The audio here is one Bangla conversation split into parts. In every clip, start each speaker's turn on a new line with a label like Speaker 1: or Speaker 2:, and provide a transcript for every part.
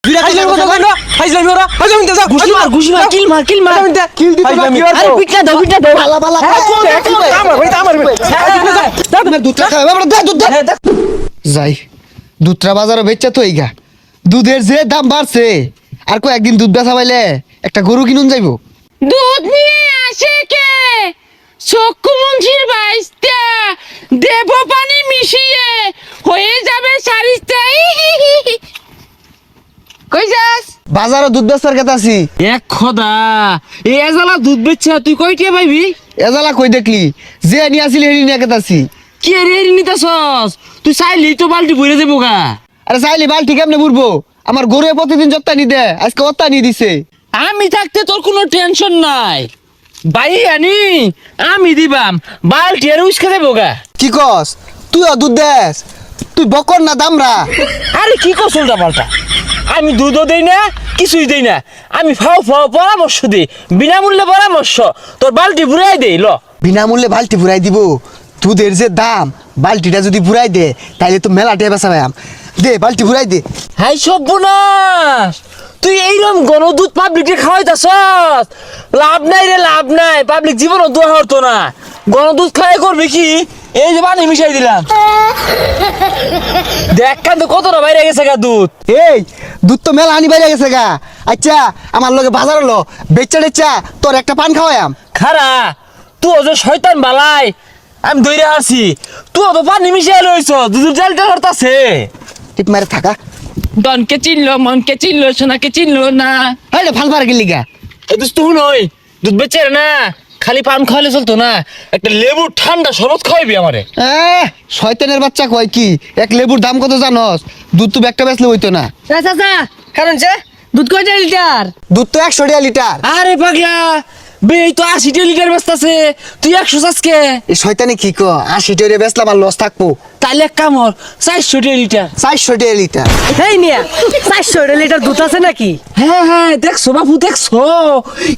Speaker 1: ফাইজলামি কথা কই না ফাইজলামি ওরা ফাইজলামি দে যা ঘুষি মার কিল মার কিল দিতে না কি আর পিটনা দাও বালা বালা আমার
Speaker 2: দুধটা খাবে আমরা দে দুধ দে যাই দুধটা বাজারে বেচা তো এইগা দুধের যে দাম বাড়ছে আর কো একদিন দুধ বেচা পাইলে একটা গরু কিনুন যাইবো
Speaker 3: দুধ নিয়ে আসে কে চক্ষু মুন্সির বাইস্তা দেব পানি মিশিয়ে হয়ে যাবে সারিস্তা কই যাস
Speaker 2: বাজারে দুধ বেচার কথা আছি
Speaker 1: এক খোদা এই এজালা দুধ বেচছে তুই কয়টা পাইবি
Speaker 2: এজালা কই দেখলি যে নিয়ে আসিলি হেরি নিয়ে কথা আছি
Speaker 1: কি রে নিতাছস তুই চাইলি তো বালতি ভরে দেবো গা
Speaker 2: আরে চাইলি বালতি কেমনে বুড়বো আমার গরু প্রতিদিন যত্তা নি দে আজকে অত্তা নি দিছে
Speaker 1: আমি থাকতে তোর কোনো টেনশন নাই বাই আনি আমি দিবাম বালতি আর উস্কা দেবো গা
Speaker 2: কি কস তুইও দুধ দেস তুই বকর না দামরা
Speaker 1: আরে কি কস উল্টা পাল্টা আমি দুধও দেই না কিছুই দেই না আমি ফাও পরামর্শ দিই বিনামূল্যে পরামর্শ তোর বালতি ভুরাই দেই ল
Speaker 2: বিনামূল্যে বালতি ভুরাই দিব দুধের যে দাম বালতিটা যদি ভুরাই দে তাইলে তো মেলা টেবা সাবাম দে বালতি ভুরাই দে
Speaker 1: হাই সর্বনাশ তুই এইরকম গণদুধ পাবলিককে খাওয়াইতাছস লাভ নাই রে লাভ নাই পাবলিক জীবনও দোয়া হতো না গণদুধ খাওয়াই করবি কি এই যে পানি মিশাই দিলাম দেখ কান তো কতটা বাইরে গেছে গা দুধ
Speaker 2: এই দুধ তো মেলা আনি বাইরে গেছে গা আচ্ছা আমার লগে বাজার হলো বেচা টেচা তোর একটা পান খাওয়ায়াম
Speaker 1: খারা তুই যে শয়তান বালাই আমি দইরে আসি তুই তো পানি মিশাই লইছ দুধের জালটা হরতাছে
Speaker 2: ঠিক মারে থাকা
Speaker 3: ডনকে চিনলো মনকে চিনলো সোনাকে চিনলো না
Speaker 2: হইলে ভাল পারে গেলি গা
Speaker 1: এই দুধ তুই নই দুধ বেচে না খালি পান খাওয়ালে চলতো না একটা লেবু ঠান্ডা শরবত খাওয়াইবি আমারে
Speaker 2: শয়তানের বাচ্চা কয় কি এক লেবুর দাম কত জানস দুধ তো একটা বেচলে হইতো না
Speaker 3: চাচা কারণ যে দুধ কয়টা লিটার
Speaker 2: দুধ তো 100 টাকা লিটার
Speaker 1: আরে পাগলা বে এই তো 80 লিটার বেচতাছে তুই 100 আজকে
Speaker 2: এই শয়তানি কি কো 80 টাকা বেচলাম আর লস থাকবো
Speaker 1: তাইলে এক কাম কর 400 লিটার
Speaker 2: 400 টাকা লিটার
Speaker 3: এই নিয়া 400 লিটার দুধ আছে নাকি
Speaker 1: হ্যাঁ দেখছো বাবু দেখছো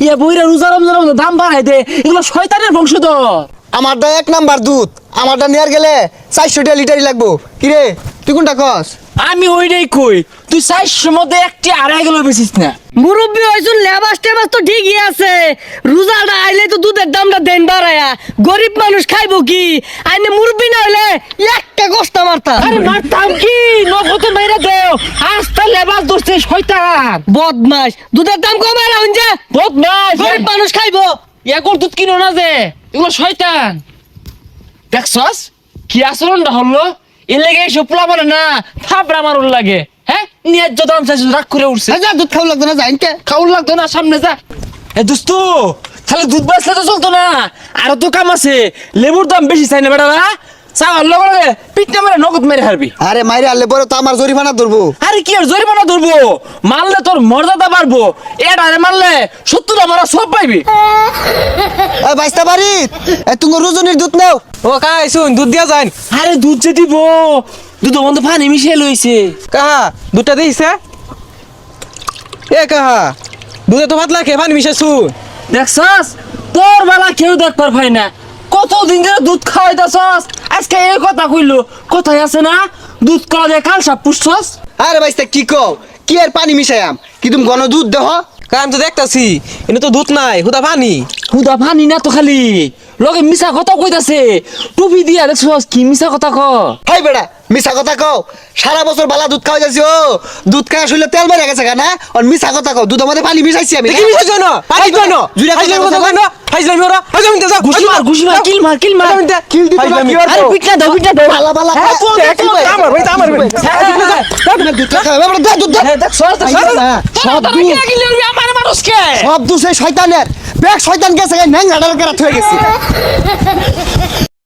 Speaker 1: ইয়া বইরা রোজা রমজানের মধ্যে দাম বাড়াই দে এগুলো শয়তানের বংশধর
Speaker 2: আমারটা এক নাম্বার দুধ আমারটা নেয়ার গেলে 400 টাকা লিটারই লাগবো কি রে তুই কোনটা কস
Speaker 1: আমি ওইটাই কই তুই 400 মধ্যে একটি আড়াই কিলো বেচিস না
Speaker 3: মুরব্বী হইছুন লেবাস টেবাস তো ঠিকই আছে রোজাটা আইলে তো দুধের দামটা দেন বাড়ায়া গরিব মানুষ খাইবো কি আইনে মুরব্বী না হইলে একটা কষ্ট মারতা
Speaker 1: আরে মারতাম কি নগদে মাইরা দেও আস্তা লেবাস দোস্তে শয়তান
Speaker 3: বদমাস দুধের দাম কমায় না হইছে
Speaker 1: বদমাস
Speaker 3: গরিব মানুষ খাইবো
Speaker 1: একর দুধ কিনো না যে এগুলো শয়তান দেখছস কি আচরণটা হলো এর লেগে এসব পোলা মানে না থাপড়া মারুন লাগে হ্যাঁ ন্যায্য দাম চাইছিস রাগ করে উঠছে
Speaker 2: যা দুধ খাওয়া লাগতো না যাইনকে
Speaker 1: খাউন লাগতো না সামনে যা এ দোস্তু খালি দুধ বেচলে তো চলতো না আরো তো কাম আছে লেবুর দাম বেশি চাই না বেটা না চাওয়ার লগে লগে পিঠটা মেরে নগদ মেরে হারবি
Speaker 2: আরে মাইরে আনলে পরে তো আমার জরিমানা ধরবো
Speaker 1: আরে কি আর জরিমানা ধরবো মারলে তোর মর্যাদা বাড়বো এটা মারলে 70 আমরা সব পাইবি
Speaker 2: এই বাইস্তা বাড়ি তুমি রোজনির দুধ নাও
Speaker 4: ও কাহা শুন দুধ দিয়া যান
Speaker 1: আরে দুধ যে দিব দুধ মধ্যে পানি মিশিয়ে লইছে
Speaker 4: কাহা দুধটা দিয়েছে এ কাহা দুধে তো পাতলা খেয়ে পানি মিশে শুন
Speaker 1: দেখছস তোর বেলা কেউ দেখবার পাই না কতদিন ধরে দুধ খাওয়াইতাছস আজকে এই কথা কইলো কোথায় আছে না দুধ কলা দিয়ে কাল সাপ পুষছস
Speaker 2: আরে বাইস্তা কি কও কি আর পানি মিশায়াম কি তুমি ঘন দুধ দেহ
Speaker 4: কারণ আমি তো দেখতাছি এনে তো দুধ নাই হুদা পানি
Speaker 1: হুদা পানি না তো খালি লগে মিছা কথা কইতাছে টুপি দিয়া দেখছস কি মিছা কথা ক
Speaker 2: হাই বেড়া মিছা কথা কও সারা বছর বালা দুধ খাওয়া যাচ্ছি ও দুধ খাওয়া শুনলে তেল বেড়ে গেছে না আর মিছা কথা কও দুধের মধ্যে পানি মিশাইছি আমি
Speaker 4: কি মিশে জানো পানি কেন
Speaker 2: জুড়ে
Speaker 4: ফাইজলামি কথা কই না ফাইজলামি ওরা ফাইজলামি দে যা
Speaker 1: ঘুষি মার কিল মার
Speaker 2: কিল দিতে না কি আর
Speaker 1: আরে পিটনা দাও
Speaker 2: বালা বালা
Speaker 4: আমার ভাই আমার
Speaker 2: দুধ খাবে আমরা দে দুধ দে
Speaker 1: দেখছস
Speaker 2: সব দুধ
Speaker 1: আমার মানুষকে
Speaker 2: সব দুধ সেই শয়তানের বেগ শয়তান গেছে ন্যাং গাড়ার গেরা থয়ে গেছে